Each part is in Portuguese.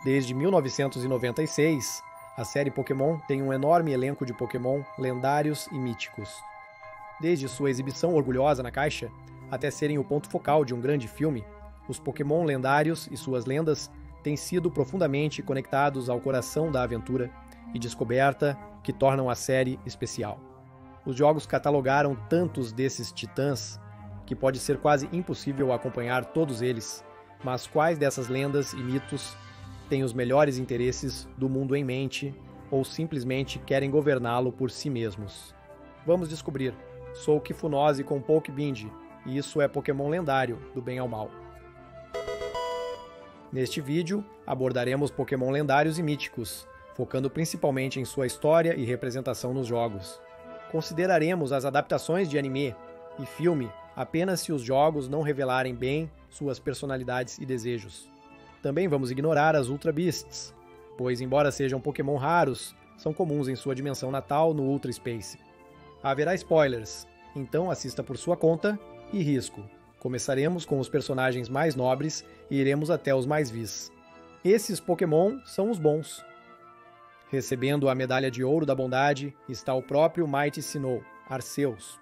Desde 1996, a série Pokémon tem um enorme elenco de Pokémon lendários e míticos. Desde sua exibição orgulhosa na caixa, até serem o ponto focal de um grande filme, os Pokémon lendários e suas lendas têm sido profundamente conectados ao coração da aventura e descoberta que tornam a série especial. Os jogos catalogaram tantos desses titãs que pode ser quase impossível acompanhar todos eles, mas quais dessas lendas e mitos têm os melhores interesses do mundo em mente ou simplesmente querem governá-lo por si mesmos? Vamos descobrir. Sou o Kifunose com Pokebind, e isso é Pokémon lendário, do bem ao mal. Neste vídeo, abordaremos Pokémon lendários e míticos, focando principalmente em sua história e representação nos jogos. Consideraremos as adaptações de anime e filme apenas se os jogos não revelarem bem suas personalidades e desejos. Também vamos ignorar as Ultra Beasts, pois embora sejam Pokémon raros, são comuns em sua dimensão natal no Ultra Space. Haverá spoilers, então assista por sua conta e risco. Começaremos com os personagens mais nobres e iremos até os mais vis. Esses Pokémon são os bons. Recebendo a medalha de ouro da bondade está o próprio Mighty Sinnoh, Arceus.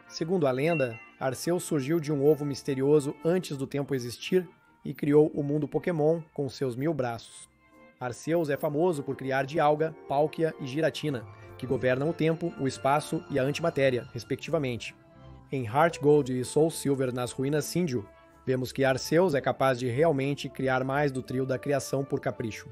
Segundo a lenda, Arceus surgiu de um ovo misterioso antes do tempo existir e criou o mundo Pokémon com seus 1000 braços. Arceus é famoso por criar Dialga, Palkia e Giratina, que governam o tempo, o espaço e a antimatéria, respectivamente. Em Heart Gold e Soul Silver nas ruínas Sinju, vemos que Arceus é capaz de realmente criar mais do trio da criação por capricho.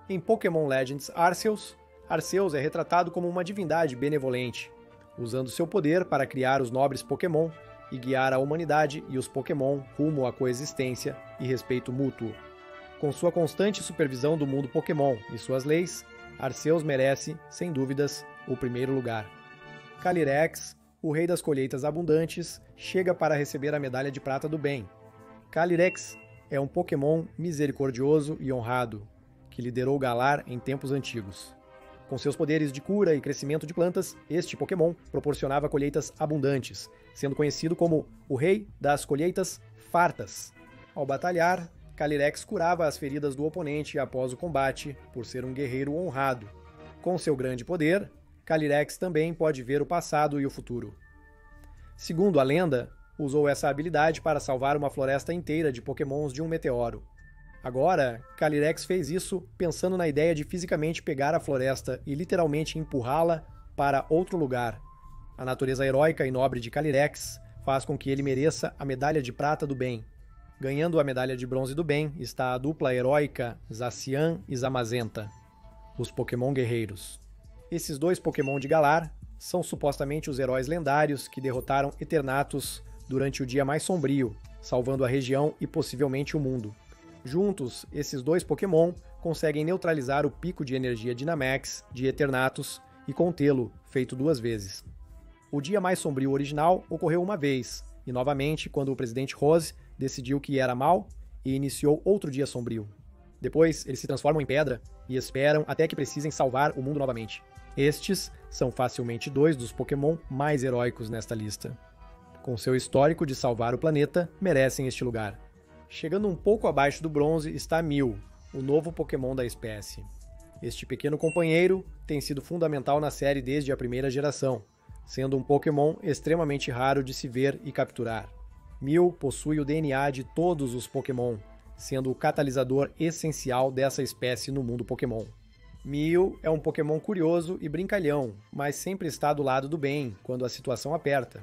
Em Pokémon Legends Arceus, Arceus é retratado como uma divindade benevolente, usando seu poder para criar os nobres Pokémon e guiar a humanidade e os Pokémon rumo à coexistência e respeito mútuo. Com sua constante supervisão do mundo Pokémon e suas leis, Arceus merece, sem dúvidas, o primeiro lugar. Calyrex, o rei das colheitas abundantes, chega para receber a medalha de prata do bem. Calyrex é um Pokémon misericordioso e honrado, que liderou Galar em tempos antigos. Com seus poderes de cura e crescimento de plantas, este Pokémon proporcionava colheitas abundantes, sendo conhecido como o Rei das Colheitas Fartas. Ao batalhar, Calyrex curava as feridas do oponente após o combate, por ser um guerreiro honrado. Com seu grande poder, Calyrex também pode ver o passado e o futuro. Segundo a lenda, usou essa habilidade para salvar uma floresta inteira de Pokémons de um meteoro. Agora, Calyrex fez isso pensando na ideia de fisicamente pegar a floresta e literalmente empurrá-la para outro lugar. A natureza heróica e nobre de Calyrex faz com que ele mereça a medalha de prata do bem. Ganhando a medalha de bronze do bem está a dupla heróica Zacian e Zamazenta, os Pokémon guerreiros. Esses dois Pokémon de Galar são supostamente os heróis lendários que derrotaram Eternatus durante o dia mais sombrio, salvando a região e possivelmente o mundo. Juntos, esses dois Pokémon conseguem neutralizar o pico de energia Dynamax de Eternatus e contê-lo, feito 2 vezes. O dia mais sombrio original ocorreu uma vez, e novamente quando o presidente Rose decidiu que era mau e iniciou outro dia sombrio. Depois, eles se transformam em pedra e esperam até que precisem salvar o mundo novamente. Estes são facilmente 2 dos Pokémon mais heróicos nesta lista. Com seu histórico de salvar o planeta, merecem este lugar. Chegando um pouco abaixo do bronze está Mew, o novo Pokémon da espécie. Este pequeno companheiro tem sido fundamental na série desde a primeira geração, sendo um Pokémon extremamente raro de se ver e capturar. Mew possui o DNA de todos os Pokémon, sendo o catalisador essencial dessa espécie no mundo Pokémon. Mew é um Pokémon curioso e brincalhão, mas sempre está do lado do bem quando a situação aperta.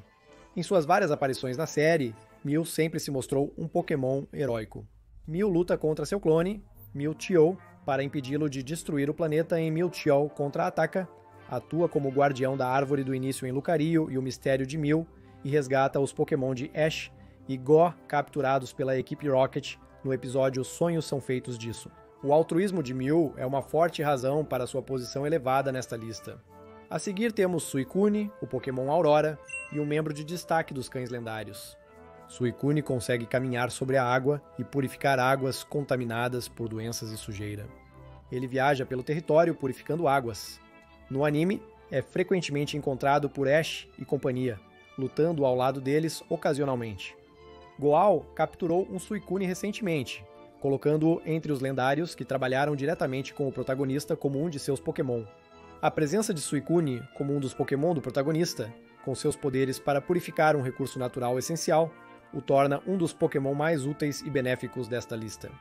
Em suas várias aparições na série, Mew sempre se mostrou um Pokémon heróico. Mew luta contra seu clone, Mewtwo, para impedi-lo de destruir o planeta em Mewtwo contra-ataca, atua como guardião da árvore do início em Lucario e o mistério de Mew, e resgata os Pokémon de Ash e Go capturados pela equipe Rocket no episódio Sonhos São Feitos Disso. O altruísmo de Mew é uma forte razão para sua posição elevada nesta lista. A seguir temos Suicune, o Pokémon Aurora, e um membro de destaque dos cães lendários. Suicune consegue caminhar sobre a água e purificar águas contaminadas por doenças e sujeira. Ele viaja pelo território purificando águas. No anime, é frequentemente encontrado por Ash e companhia, lutando ao lado deles ocasionalmente. Goal capturou um Suicune recentemente, colocando-o entre os lendários que trabalharam diretamente com o protagonista como um de seus Pokémon. A presença de Suicune como um dos Pokémon do protagonista, com seus poderes para purificar um recurso natural essencial, o torna um dos Pokémon mais úteis e benéficos desta lista.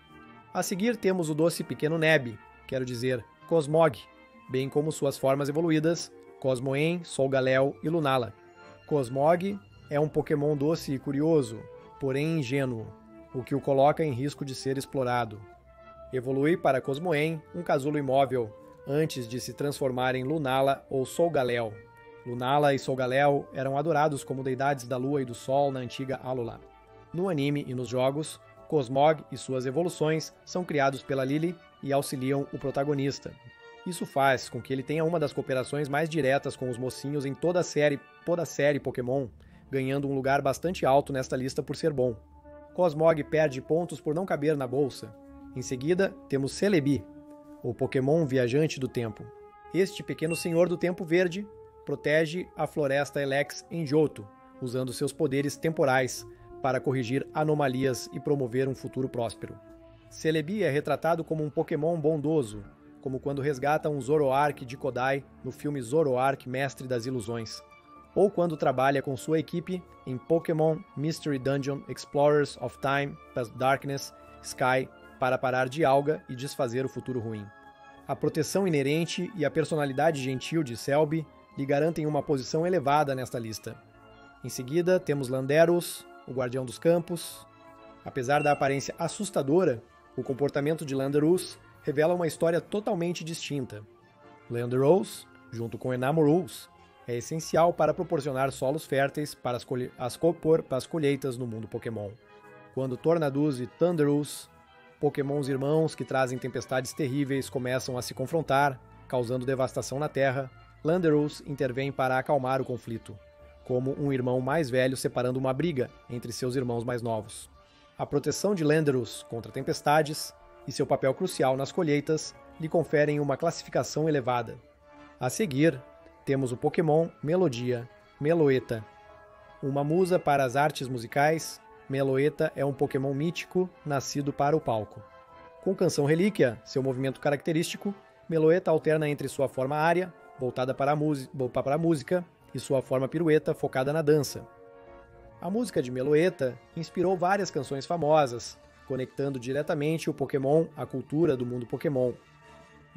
A seguir temos o doce pequeno Neb, quero dizer, Cosmog, bem como suas formas evoluídas, Cosmoem, Solgaleo e Lunala. Cosmog é um Pokémon doce e curioso, porém ingênuo, o que o coloca em risco de ser explorado. Evolui para Cosmoem, um casulo imóvel, antes de se transformar em Lunala ou Solgaleo. Lunala e Solgaleo eram adorados como deidades da lua e do sol na antiga Alola. No anime e nos jogos, Cosmog e suas evoluções são criados pela Lily e auxiliam o protagonista. Isso faz com que ele tenha uma das cooperações mais diretas com os mocinhos em toda a série Pokémon, ganhando um lugar bastante alto nesta lista por ser bom. Cosmog perde pontos por não caber na bolsa. Em seguida, temos Celebi, o Pokémon viajante do tempo. Este pequeno senhor do tempo verde protege a floresta Elex em Johto, usando seus poderes temporais para corrigir anomalias e promover um futuro próspero. Celebi é retratado como um Pokémon bondoso, como quando resgata um Zoroark de Kodai no filme Zoroark Mestre das Ilusões, ou quando trabalha com sua equipe em Pokémon Mystery Dungeon Explorers of Time, Past Darkness, Sky, para parar Dialga e desfazer o futuro ruim. A proteção inerente e a personalidade gentil de Celebi lhe garantem uma posição elevada nesta lista. Em seguida, temos Landorus, o Guardião dos Campos. Apesar da aparência assustadora, o comportamento de Landorus revela uma história totalmente distinta. Landorus, junto com Enamorus, é essencial para proporcionar solos férteis para as colheitas no mundo Pokémon. Quando Tornadus e Thundurus, Pokémons irmãos que trazem tempestades terríveis, começam a se confrontar, causando devastação na Terra, Landorus intervém para acalmar o conflito, como um irmão mais velho separando uma briga entre seus irmãos mais novos. A proteção de Landorus contra tempestades e seu papel crucial nas colheitas lhe conferem uma classificação elevada. A seguir, temos o Pokémon Melodia, Meloetta. Uma musa para as artes musicais, Meloetta é um Pokémon mítico nascido para o palco. Com Canção Relíquia, seu movimento característico, Meloetta alterna entre sua forma área, voltada para a música, e sua forma pirueta, focada na dança. A música de Meloetta inspirou várias canções famosas, conectando diretamente o Pokémon à cultura do mundo Pokémon.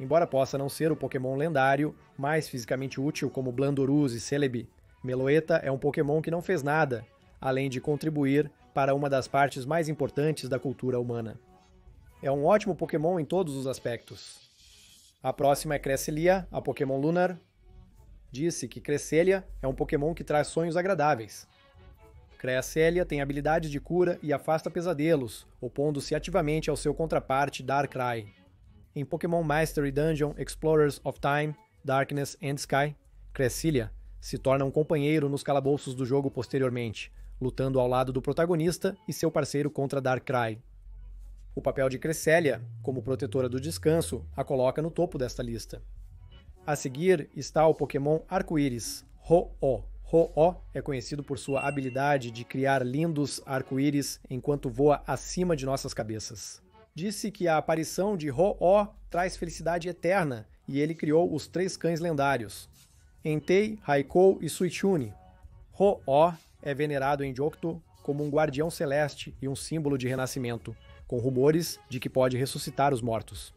Embora possa não ser o Pokémon lendário mais fisicamente útil como Blandorus e Celebi, Meloetta é um Pokémon que não fez nada, além de contribuir para uma das partes mais importantes da cultura humana. É um ótimo Pokémon em todos os aspectos. A próxima é Cresselia, a Pokémon Lunar. Disse que Cresselia é um Pokémon que traz sonhos agradáveis. Cresselia tem habilidades de cura e afasta pesadelos, opondo-se ativamente ao seu contraparte Darkrai. Em Pokémon Mystery Dungeon Explorers of Time, Darkness and Sky, Cresselia se torna um companheiro nos calabouços do jogo posteriormente, lutando ao lado do protagonista e seu parceiro contra Darkrai. O papel de Cresselia, como protetora do descanso, a coloca no topo desta lista. A seguir está o Pokémon Arco-Íris, Ho-Oh. Ho-Oh é conhecido por sua habilidade de criar lindos arco-íris enquanto voa acima de nossas cabeças. Disse que a aparição de Ho-Oh traz felicidade eterna e ele criou os 3 cães lendários, Entei, Raikou e Suicune. Ho-Oh é venerado em Johto como um guardião celeste e um símbolo de renascimento, com rumores de que pode ressuscitar os mortos.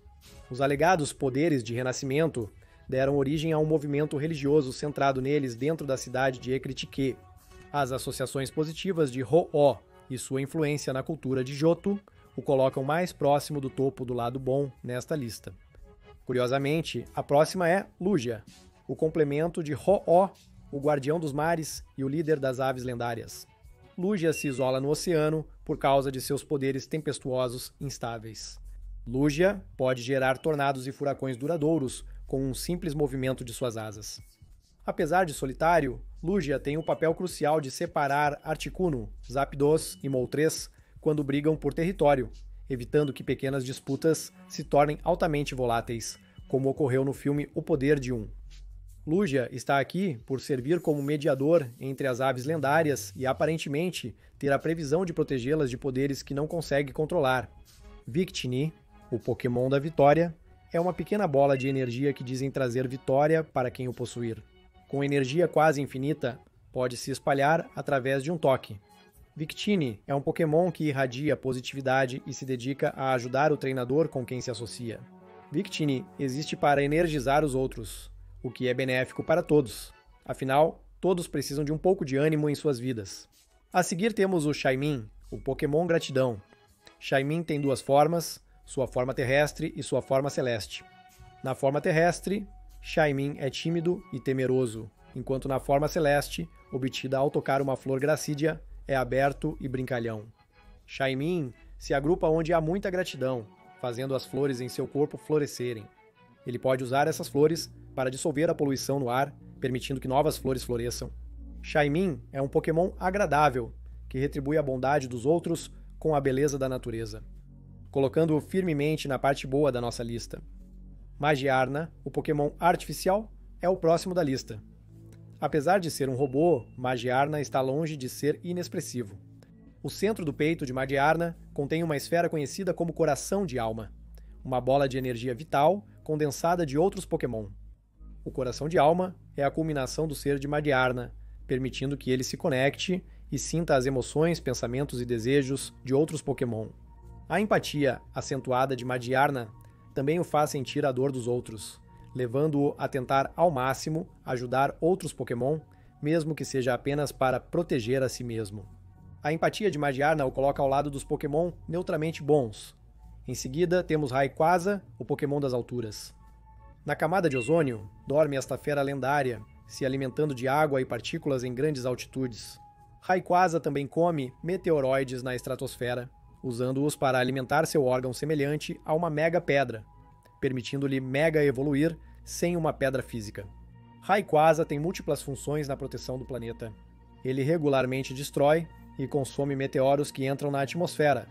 Os alegados poderes de renascimento deram origem a um movimento religioso centrado neles dentro da cidade de Ekritike. As associações positivas de Ho-Oh e sua influência na cultura de Johto o colocam mais próximo do topo do lado bom nesta lista. Curiosamente, a próxima é Lugia, o complemento de Ho-Oh, o guardião dos mares e o líder das aves lendárias. Lugia se isola no oceano por causa de seus poderes tempestuosos instáveis. Lugia pode gerar tornados e furacões duradouros com um simples movimento de suas asas. Apesar de solitário, Lugia tem o papel crucial de separar Articuno, Zapdos e Moltres quando brigam por território, evitando que pequenas disputas se tornem altamente voláteis, como ocorreu no filme O Poder de Um. Lugia está aqui por servir como mediador entre as aves lendárias e aparentemente ter a previsão de protegê-las de poderes que não consegue controlar, Victini, o Pokémon da vitória, é uma pequena bola de energia que dizem trazer vitória para quem o possuir. Com energia quase infinita, pode se espalhar através de um toque. Victini é um Pokémon que irradia positividade e se dedica a ajudar o treinador com quem se associa. Victini existe para energizar os outros, o que é benéfico para todos. Afinal, todos precisam de um pouco de ânimo em suas vidas. A seguir temos o Shaymin, o Pokémon Gratidão. Shaymin tem duas formas, sua forma terrestre e sua forma celeste. Na forma terrestre, Shaymin é tímido e temeroso, enquanto na forma celeste, obtida ao tocar uma flor gracídea, é aberto e brincalhão. Shaymin se agrupa onde há muita gratidão, fazendo as flores em seu corpo florescerem. Ele pode usar essas flores para dissolver a poluição no ar, permitindo que novas flores floresçam. Shaymin é um Pokémon agradável, que retribui a bondade dos outros com a beleza da natureza, colocando-o firmemente na parte boa da nossa lista. Magiarna, o Pokémon artificial, é o próximo da lista. Apesar de ser um robô, Magiarna está longe de ser inexpressivo. O centro do peito de Magiarna contém uma esfera conhecida como Coração de Alma, uma bola de energia vital condensada de outros Pokémon. O Coração de Alma é a culminação do ser de Magiarna, permitindo que ele se conecte e sinta as emoções, pensamentos e desejos de outros Pokémon. A empatia acentuada de Magiarna também o faz sentir a dor dos outros, levando-o a tentar ao máximo ajudar outros Pokémon, mesmo que seja apenas para proteger a si mesmo. A empatia de Magiarna o coloca ao lado dos Pokémon neutramente bons. Em seguida, temos Rayquaza, o Pokémon das alturas. Na camada de ozônio, dorme esta fera lendária, se alimentando de água e partículas em grandes altitudes. Rayquaza também come meteoroides na estratosfera, usando-os para alimentar seu órgão semelhante a uma mega pedra, permitindo-lhe mega evoluir sem uma pedra física. Rayquaza tem múltiplas funções na proteção do planeta. Ele regularmente destrói e consome meteoros que entram na atmosfera,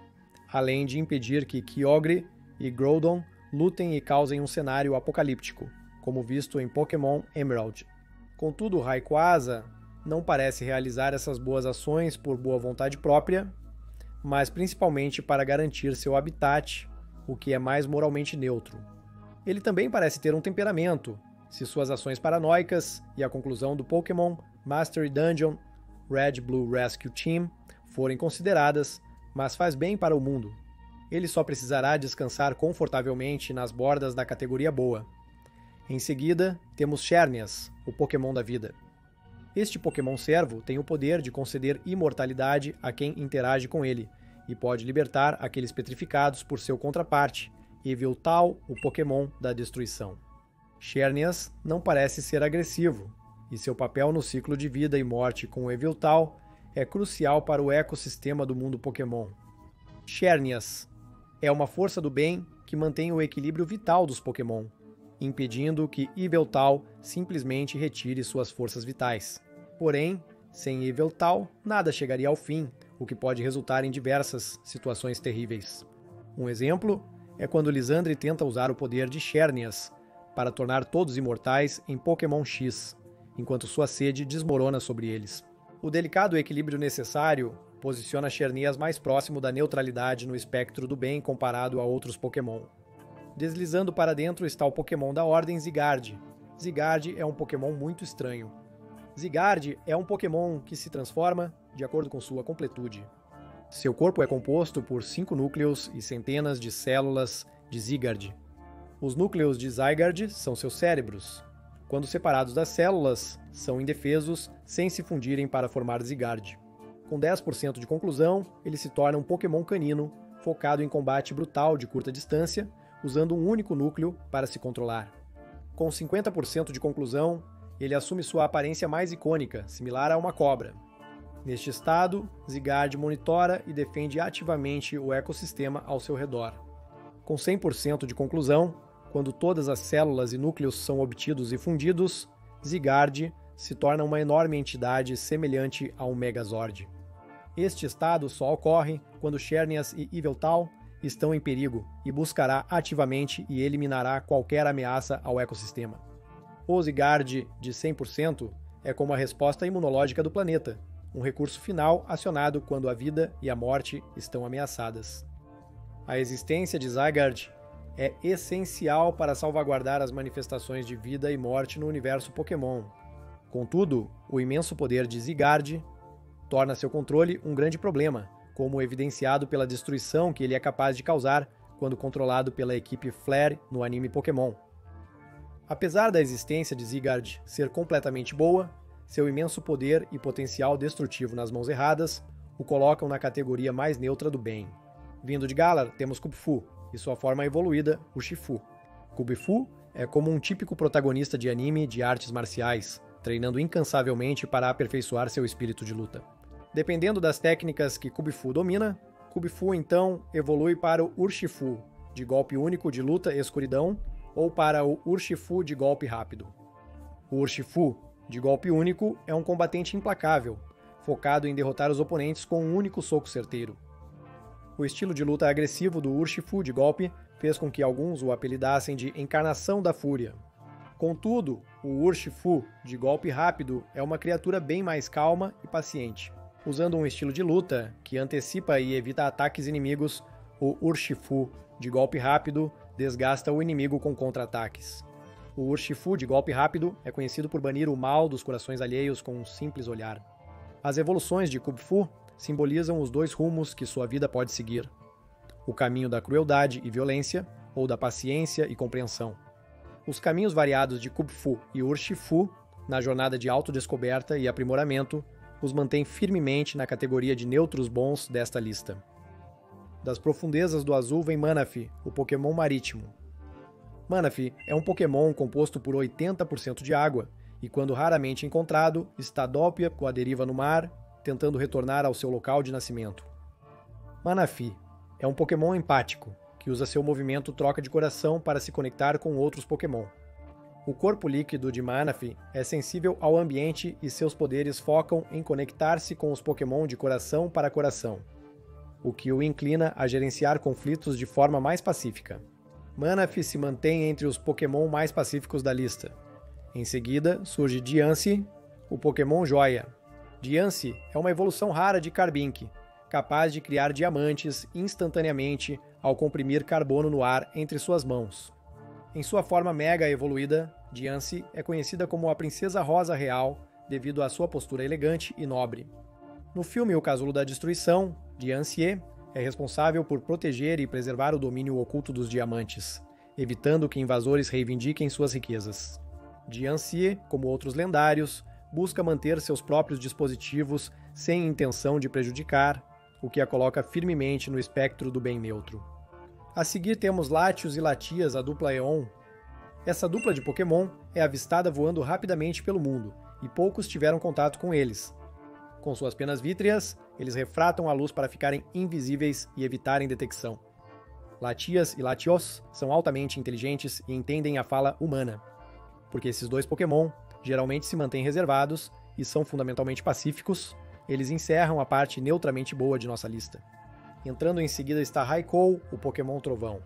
além de impedir que Kyogre e Groudon lutem e causem um cenário apocalíptico, como visto em Pokémon Emerald. Contudo, Rayquaza não parece realizar essas boas ações por boa vontade própria, mas principalmente para garantir seu habitat, o que é mais moralmente neutro. Ele também parece ter um temperamento, se suas ações paranoicas e a conclusão do Pokémon Mastery Dungeon Red Blue Rescue Team forem consideradas, mas faz bem para o mundo. Ele só precisará descansar confortavelmente nas bordas da categoria boa. Em seguida, temos Xerneas, o Pokémon da vida. Este Pokémon servo tem o poder de conceder imortalidade a quem interage com ele, e pode libertar aqueles petrificados por seu contraparte, Yveltal, o Pokémon da destruição. Xerneas não parece ser agressivo, e seu papel no ciclo de vida e morte com o Yveltal é crucial para o ecossistema do mundo Pokémon. Xerneas é uma força do bem que mantém o equilíbrio vital dos Pokémon, impedindo que Yveltal simplesmente retire suas forças vitais. Porém, sem Yveltal, nada chegaria ao fim, o que pode resultar em diversas situações terríveis. Um exemplo é quando Lysandre tenta usar o poder de Xerneas para tornar todos imortais em Pokémon X, enquanto sua sede desmorona sobre eles. O delicado equilíbrio necessário posiciona Xerneas mais próximo da neutralidade no espectro do bem comparado a outros Pokémon. Deslizando para dentro está o Pokémon da Ordem Zygarde. Zygarde é um Pokémon muito estranho. Zygarde é um Pokémon que se transforma de acordo com sua completude. Seu corpo é composto por 5 núcleos e centenas de células de Zygarde. Os núcleos de Zygarde são seus cérebros. Quando separados das células, são indefesos sem se fundirem para formar Zygarde. Com 10% de conclusão, ele se torna um Pokémon canino, focado em combate brutal de curta distância, usando um único núcleo para se controlar. Com 50% de conclusão, ele assume sua aparência mais icônica, similar a uma cobra. Neste estado, Zygarde monitora e defende ativamente o ecossistema ao seu redor. Com 100% de conclusão, quando todas as células e núcleos são obtidos e fundidos, Zygarde se torna uma enorme entidade semelhante a um Megazord. Este estado só ocorre quando Xerneas e Yveltal estão em perigo e buscará ativamente e eliminará qualquer ameaça ao ecossistema. O Zygarde de 100% é como a resposta imunológica do planeta, um recurso final acionado quando a vida e a morte estão ameaçadas. A existência de Zygarde é essencial para salvaguardar as manifestações de vida e morte no universo Pokémon. Contudo, o imenso poder de Zygarde torna seu controle um grande problema, como evidenciado pela destruição que ele é capaz de causar quando controlado pela equipe Flare no anime Pokémon. Apesar da existência de Zygarde ser completamente boa, seu imenso poder e potencial destrutivo nas mãos erradas o colocam na categoria mais neutra do bem. Vindo de Galar, temos Kubfu, e sua forma evoluída, Urshifu. Kubfu é como um típico protagonista de anime de artes marciais, treinando incansavelmente para aperfeiçoar seu espírito de luta. Dependendo das técnicas que Kubfu domina, Kubfu então evolui para o Urshifu, de golpe único de luta e escuridão, ou para o Urshifu de golpe rápido. O Urshifu, de golpe único, é um combatente implacável, focado em derrotar os oponentes com um único soco certeiro. O estilo de luta agressivo do Urshifu de golpe fez com que alguns o apelidassem de Encarnação da Fúria. Contudo, o Urshifu de golpe rápido é uma criatura bem mais calma e paciente. Usando um estilo de luta que antecipa e evita ataques inimigos, o Urshifu de golpe rápido desgasta o inimigo com contra-ataques. O Urshifu de golpe rápido é conhecido por banir o mal dos corações alheios com um simples olhar. As evoluções de Kubfu simbolizam os dois rumos que sua vida pode seguir: o caminho da crueldade e violência, ou da paciência e compreensão. Os caminhos variados de Kubfu e Urshifu, na jornada de autodescoberta e aprimoramento, os mantém firmemente na categoria de neutros bons desta lista. Das profundezas do azul vem Manaphy, o Pokémon marítimo. Manaphy é um Pokémon composto por 80% de água, e quando raramente encontrado, está dópia com a deriva no mar, tentando retornar ao seu local de nascimento. Manaphy é um Pokémon empático, que usa seu movimento troca de coração para se conectar com outros Pokémon. O corpo líquido de Manaphy é sensível ao ambiente e seus poderes focam em conectar-se com os Pokémon de coração para coração, o que o inclina a gerenciar conflitos de forma mais pacífica. Manaphy se mantém entre os Pokémon mais pacíficos da lista. Em seguida, surge Diancie, o Pokémon Joia. Diancie é uma evolução rara de Carbink, capaz de criar diamantes instantaneamente ao comprimir carbono no ar entre suas mãos. Em sua forma mega evoluída, Diancie é conhecida como a Princesa Rosa Real devido à sua postura elegante e nobre. No filme O Casulo da Destruição, Diancie é responsável por proteger e preservar o domínio oculto dos diamantes, evitando que invasores reivindiquem suas riquezas. Diancie, como outros lendários, busca manter seus próprios dispositivos sem intenção de prejudicar, o que a coloca firmemente no espectro do bem neutro. A seguir temos Latios e Latias, a dupla Eon. Essa dupla de Pokémon é avistada voando rapidamente pelo mundo, e poucos tiveram contato com eles. Com suas penas vítreas, eles refratam a luz para ficarem invisíveis e evitarem detecção. Latias e Latios são altamente inteligentes e entendem a fala humana, porque esses dois Pokémon geralmente se mantêm reservados e são fundamentalmente pacíficos. Eles encerram a parte neutramente boa de nossa lista. Entrando em seguida está Raikou, o Pokémon Trovão.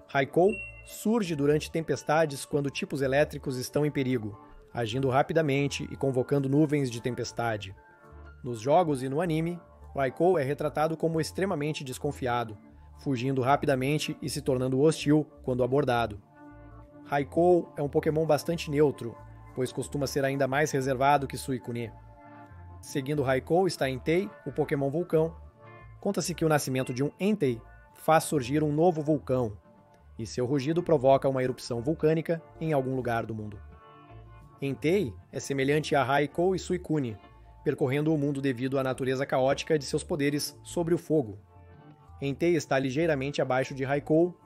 Raikou surge durante tempestades quando tipos elétricos estão em perigo, agindo rapidamente e convocando nuvens de tempestade. Nos jogos e no anime, Raikou é retratado como extremamente desconfiado, fugindo rapidamente e se tornando hostil quando abordado. Raikou é um Pokémon bastante neutro, pois costuma ser ainda mais reservado que Suicune. Seguindo Raikou está Entei, o Pokémon Vulcão. Conta-se que o nascimento de um Entei faz surgir um novo vulcão, e seu rugido provoca uma erupção vulcânica em algum lugar do mundo. Entei é semelhante a Raikou e Suicune, percorrendo o mundo devido à natureza caótica de seus poderes sobre o fogo. Entei está ligeiramente abaixo de Raikou,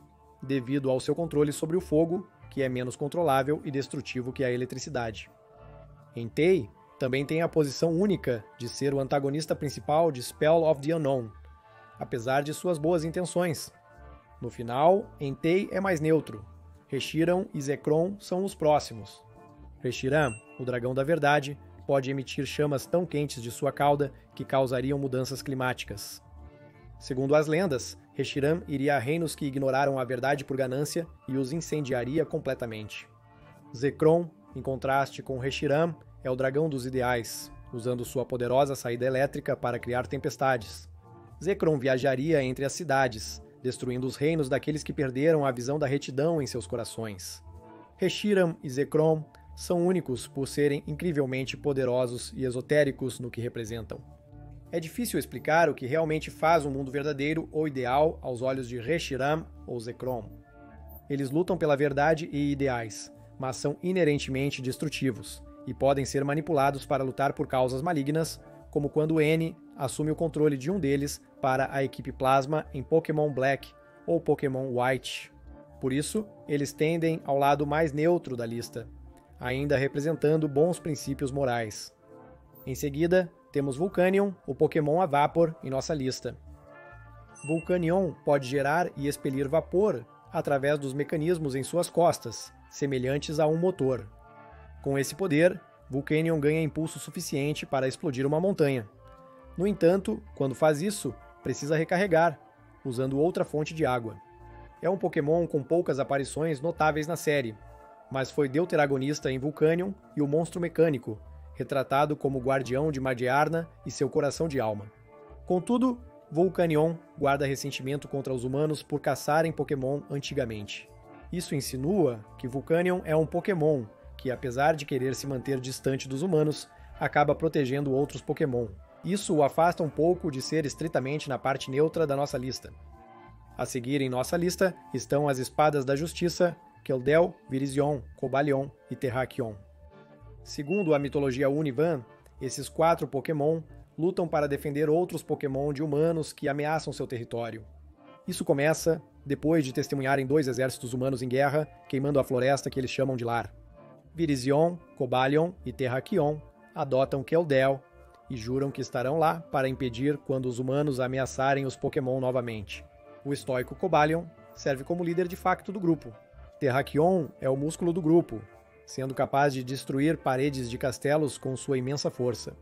devido ao seu controle sobre o fogo, que é menos controlável e destrutivo que a eletricidade. Entei também tem a posição única de ser o antagonista principal de Spell of the Unknown, apesar de suas boas intenções. No final, Entei é mais neutro. Reshiram e Zekrom são os próximos. Reshiram, o dragão da verdade, pode emitir chamas tão quentes de sua cauda que causariam mudanças climáticas. Segundo as lendas, Reshiram iria a reinos que ignoraram a verdade por ganância e os incendiaria completamente. Zekrom, em contraste com Reshiram, é o dragão dos ideais, usando sua poderosa saída elétrica para criar tempestades. Zekrom viajaria entre as cidades, destruindo os reinos daqueles que perderam a visão da retidão em seus corações. Reshiram e Zekrom são únicos por serem incrivelmente poderosos e esotéricos no que representam. É difícil explicar o que realmente faz um mundo verdadeiro ou ideal aos olhos de Reshiram ou Zekrom. Eles lutam pela verdade e ideais, mas são inerentemente destrutivos, e podem ser manipulados para lutar por causas malignas, como quando N assume o controle de um deles para a equipe Plasma em Pokémon Black ou Pokémon White. Por isso, eles tendem ao lado mais neutro da lista, ainda representando bons princípios morais. Em seguida, temos Volcanion, o Pokémon a vapor, em nossa lista. Volcanion pode gerar e expelir vapor através dos mecanismos em suas costas, semelhantes a um motor. Com esse poder, Volcanion ganha impulso suficiente para explodir uma montanha. No entanto, quando faz isso, precisa recarregar, usando outra fonte de água. É um Pokémon com poucas aparições notáveis na série, mas foi deuteragonista em Volcanion e o Monstro Mecânico, retratado como guardião de Madearna e seu coração de alma. Contudo, Volcanion guarda ressentimento contra os humanos por caçarem Pokémon antigamente. Isso insinua que Volcanion é um Pokémon que, apesar de querer se manter distante dos humanos, acaba protegendo outros Pokémon. Isso o afasta um pouco de ser estritamente na parte neutra da nossa lista. A seguir em nossa lista estão as Espadas da Justiça, Keldeo, Virizion, Cobalion e Terrakion. Segundo a mitologia Univan, esses 4 Pokémon lutam para defender outros Pokémon de humanos que ameaçam seu território. Isso começa depois de testemunharem 2 exércitos humanos em guerra, queimando a floresta que eles chamam de lar. Virizion, Cobalion e Terrakion adotam Keldeo e juram que estarão lá para impedir quando os humanos ameaçarem os Pokémon novamente. O estoico Cobalion serve como líder de facto do grupo. Terrakion é o músculo do grupo, sendo capaz de destruir paredes de castelos com sua imensa força.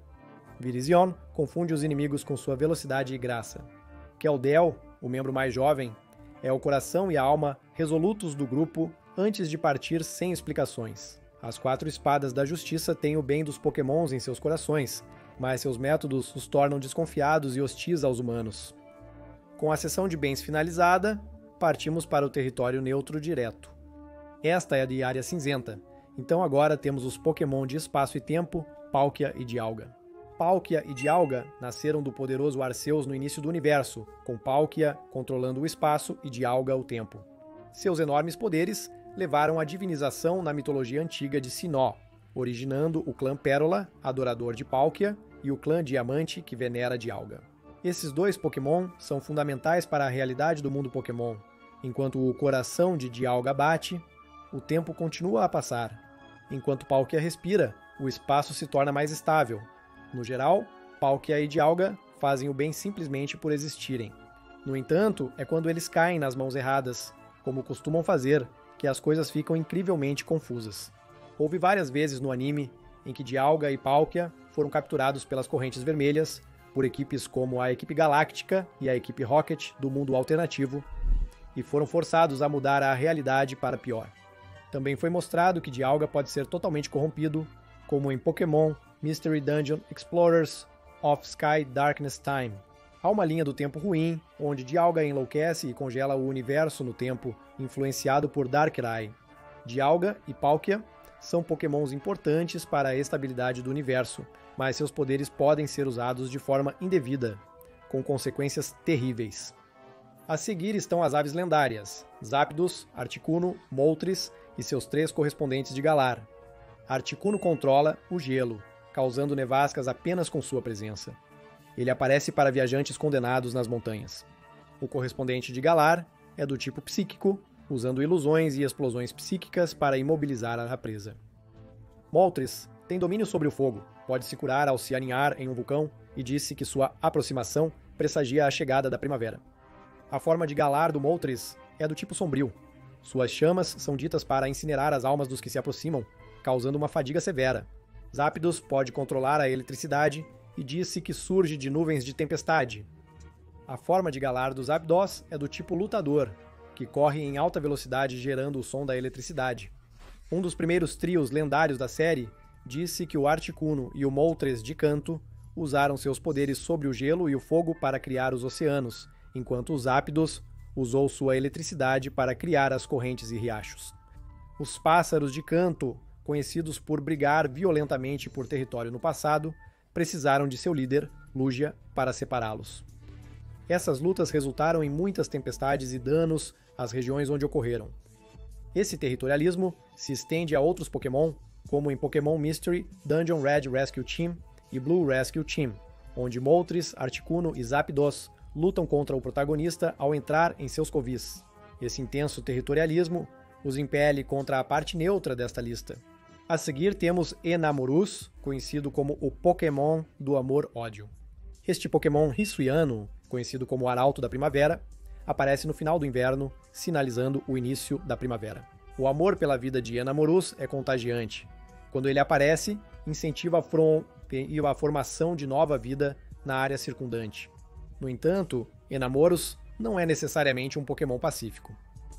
Virizion confunde os inimigos com sua velocidade e graça. Keldeo, o membro mais jovem, é o coração e a alma resolutos do grupo antes de partir sem explicações. As 4 Espadas da Justiça têm o bem dos Pokémons em seus corações, mas seus métodos os tornam desconfiados e hostis aos humanos. Com a sessão de bens finalizada, partimos para o território neutro direto. Esta é a de área cinzenta, então agora temos os Pokémon de espaço e tempo, Palkia e Dialga. Palkia e Dialga nasceram do poderoso Arceus no início do universo, com Palkia controlando o espaço e Dialga o tempo. Seus enormes poderes levaram à divinização na mitologia antiga de Sinnoh, originando o clã Pérola, adorador de Palkia, e o clã Diamante, que venera Dialga. Esses 2 Pokémon são fundamentais para a realidade do mundo Pokémon. Enquanto o coração de Dialga bate, o tempo continua a passar. Enquanto Palkia respira, o espaço se torna mais estável. No geral, Palkia e Dialga fazem o bem simplesmente por existirem. No entanto, é quando eles caem nas mãos erradas, como costumam fazer, que as coisas ficam incrivelmente confusas. Houve várias vezes no anime em que Dialga e Palkia foram capturados pelas Correntes Vermelhas, por equipes como a Equipe Galáctica e a Equipe Rocket do mundo alternativo, e foram forçados a mudar a realidade para pior. Também foi mostrado que Dialga pode ser totalmente corrompido, como em Pokémon Mystery Dungeon Explorers of Sky Darkness Time. Há uma linha do tempo ruim, onde Dialga enlouquece e congela o universo no tempo, influenciado por Darkrai. Dialga e Palkia são Pokémons importantes para a estabilidade do universo, mas seus poderes podem ser usados de forma indevida, com consequências terríveis. A seguir estão as aves lendárias, Zapdos, Articuno, Moltres e seus 3 correspondentes de Galar. Articuno controla o gelo, causando nevascas apenas com sua presença. Ele aparece para viajantes condenados nas montanhas. O correspondente de Galar é do tipo psíquico, usando ilusões e explosões psíquicas para imobilizar a presa. Moltres tem domínio sobre o fogo, pode se curar ao se aninhar em um vulcão e disse que sua aproximação pressagia a chegada da primavera. A forma de Galar do Moltres é do tipo sombrio. Suas chamas são ditas para incinerar as almas dos que se aproximam, causando uma fadiga severa. Zapdos pode controlar a eletricidade e disse que surge de nuvens de tempestade. A forma de Galar dos Zapdos é do tipo lutador, que corre em alta velocidade gerando o som da eletricidade. Um dos primeiros trios lendários da série disse que o Articuno e o Moltres de Canto usaram seus poderes sobre o gelo e o fogo para criar os oceanos, enquanto os Zapdos usou sua eletricidade para criar as correntes e riachos. Os pássaros de canto, conhecidos por brigar violentamente por território no passado, precisaram de seu líder, Lugia, para separá-los. Essas lutas resultaram em muitas tempestades e danos às regiões onde ocorreram. Esse territorialismo se estende a outros Pokémon, como em Pokémon Mystery, Dungeon Red Rescue Team e Blue Rescue Team, onde Moltres, Articuno e Zapdos lutam contra o protagonista ao entrar em seus covis. Esse intenso territorialismo os impele contra a parte neutra desta lista. A seguir temos Enamorus, conhecido como o Pokémon do Amor-Ódio. Este Pokémon Hisuiano, conhecido como Arauto da Primavera, aparece no final do inverno, sinalizando o início da primavera. O amor pela vida de Enamorus é contagiante. Quando ele aparece, incentiva a formação de nova vida na área circundante. No entanto, Enamorus não é necessariamente um Pokémon pacífico.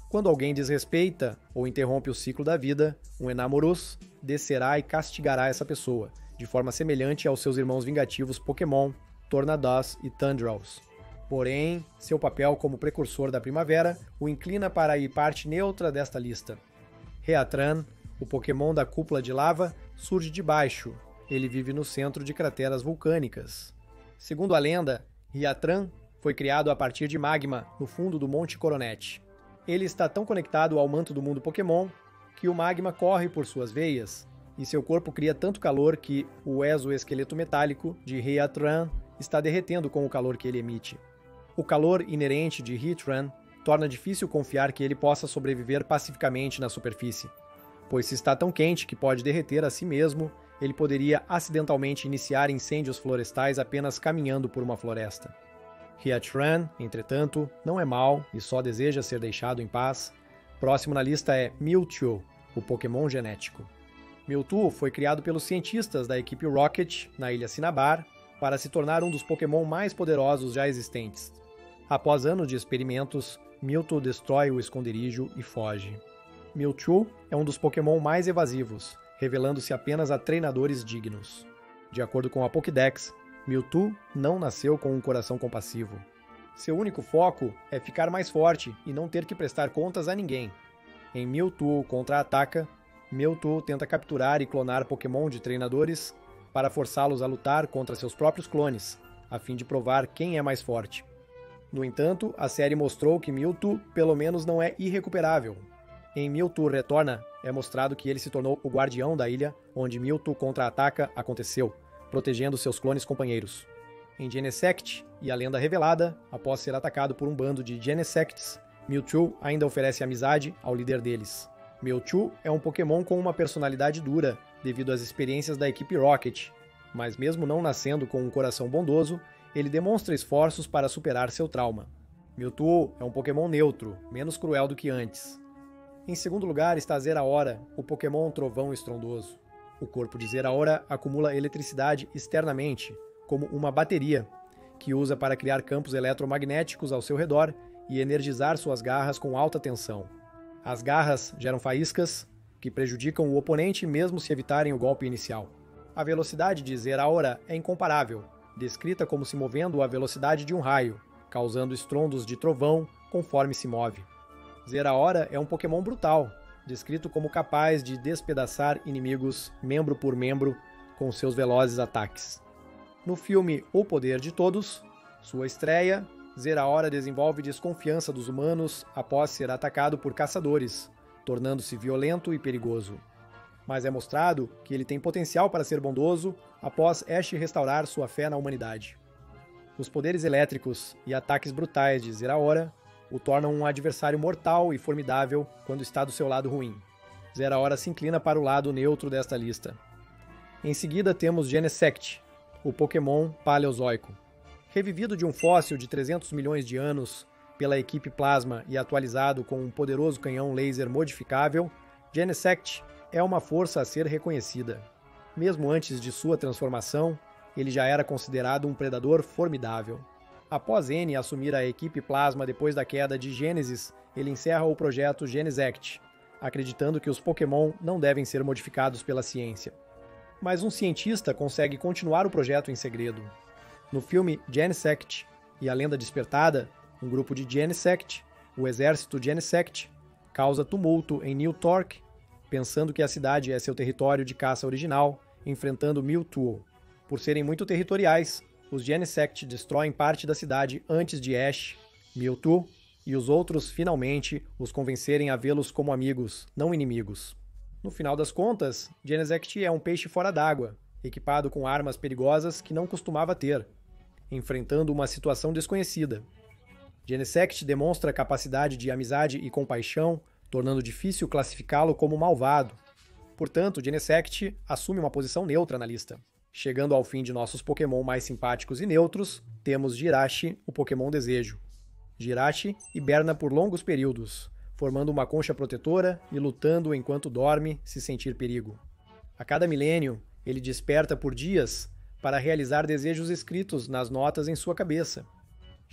Quando alguém desrespeita ou interrompe o ciclo da vida, um Enamorus descerá e castigará essa pessoa, de forma semelhante aos seus irmãos vingativos Pokémon, Tornadus e Tundros. Porém, seu papel como precursor da primavera o inclina para a parte neutra desta lista. Heatran, o Pokémon da cúpula de lava, surge de baixo. Ele vive no centro de crateras vulcânicas. Segundo a lenda, Heatran foi criado a partir de magma no fundo do Monte Coronet. Ele está tão conectado ao manto do mundo Pokémon que o magma corre por suas veias, e seu corpo cria tanto calor que o exoesqueleto metálico de Heatran está derretendo com o calor que ele emite. O calor inerente de Heatran torna difícil confiar que ele possa sobreviver pacificamente na superfície, pois se está tão quente que pode derreter a si mesmo, ele poderia acidentalmente iniciar incêndios florestais apenas caminhando por uma floresta. Heatran, entretanto, não é mau e só deseja ser deixado em paz. Próximo na lista é Mewtwo, o Pokémon genético. Mewtwo foi criado pelos cientistas da equipe Rocket, na ilha Cinnabar, para se tornar um dos Pokémon mais poderosos já existentes. Após anos de experimentos, Mewtwo destrói o esconderijo e foge. Mewtwo é um dos Pokémon mais evasivos, revelando-se apenas a treinadores dignos. De acordo com a Pokédex, Mewtwo não nasceu com um coração compassivo. Seu único foco é ficar mais forte e não ter que prestar contas a ninguém. Em Mewtwo Contra-Ataca, Mewtwo tenta capturar e clonar Pokémon de treinadores para forçá-los a lutar contra seus próprios clones, a fim de provar quem é mais forte. No entanto, a série mostrou que Mewtwo pelo menos não é irrecuperável. Em Mewtwo Retorna, é mostrado que ele se tornou o guardião da ilha onde Mewtwo Contra-Ataca aconteceu, protegendo seus clones companheiros. Em Genesect e a Lenda Revelada, após ser atacado por um bando de Genesects, Mewtwo ainda oferece amizade ao líder deles. Mewtwo é um Pokémon com uma personalidade dura, devido às experiências da equipe Rocket, mas mesmo não nascendo com um coração bondoso, ele demonstra esforços para superar seu trauma. Mewtwo é um Pokémon neutro, menos cruel do que antes. Em segundo lugar está Zeraora, o Pokémon Trovão Estrondoso. O corpo de Zeraora acumula eletricidade externamente, como uma bateria, que usa para criar campos eletromagnéticos ao seu redor e energizar suas garras com alta tensão. As garras geram faíscas, que prejudicam o oponente mesmo se evitarem o golpe inicial. A velocidade de Zeraora é incomparável, descrita como se movendo à velocidade de um raio, causando estrondos de trovão conforme se move. Zeraora é um Pokémon brutal, descrito como capaz de despedaçar inimigos membro por membro com seus velozes ataques. No filme O Poder de Todos, sua estreia, Zeraora desenvolve desconfiança dos humanos após ser atacado por caçadores, tornando-se violento e perigoso. Mas é mostrado que ele tem potencial para ser bondoso após Ash restaurar sua fé na humanidade. Os poderes elétricos e ataques brutais de Zeraora o tornam um adversário mortal e formidável quando está do seu lado ruim. Zeraora se inclina para o lado neutro desta lista. Em seguida temos Genesect, o Pokémon Paleozoico. Revivido de um fóssil de 300 milhões de anos pela equipe Plasma e atualizado com um poderoso canhão laser modificável, Genesect é uma força a ser reconhecida. Mesmo antes de sua transformação, ele já era considerado um predador formidável. Após N assumir a equipe Plasma depois da queda de Gênesis, ele encerra o projeto Genesect, acreditando que os Pokémon não devem ser modificados pela ciência. Mas um cientista consegue continuar o projeto em segredo. No filme Genesect e a Lenda Despertada, um grupo de Genesect O exército Genesect causa tumulto em New Torque, pensando que a cidade é seu território de caça original, enfrentando Mewtwo. Por serem muito territoriais, os Genesect destroem parte da cidade antes de Ash, Mewtwo e os outros finalmente os convencerem a vê-los como amigos, não inimigos. No final das contas, Genesect é um peixe fora d'água, equipado com armas perigosas que não costumava ter, enfrentando uma situação desconhecida. Genesect demonstra capacidade de amizade e compaixão, tornando difícil classificá-lo como malvado. Portanto, Genesect assume uma posição neutra na lista. Chegando ao fim de nossos Pokémon mais simpáticos e neutros, temos Jirachi, o Pokémon Desejo. Jirachi hiberna por longos períodos, formando uma concha protetora e lutando enquanto dorme se sentir perigo. A cada milênio, ele desperta por dias para realizar desejos escritos nas notas em sua cabeça.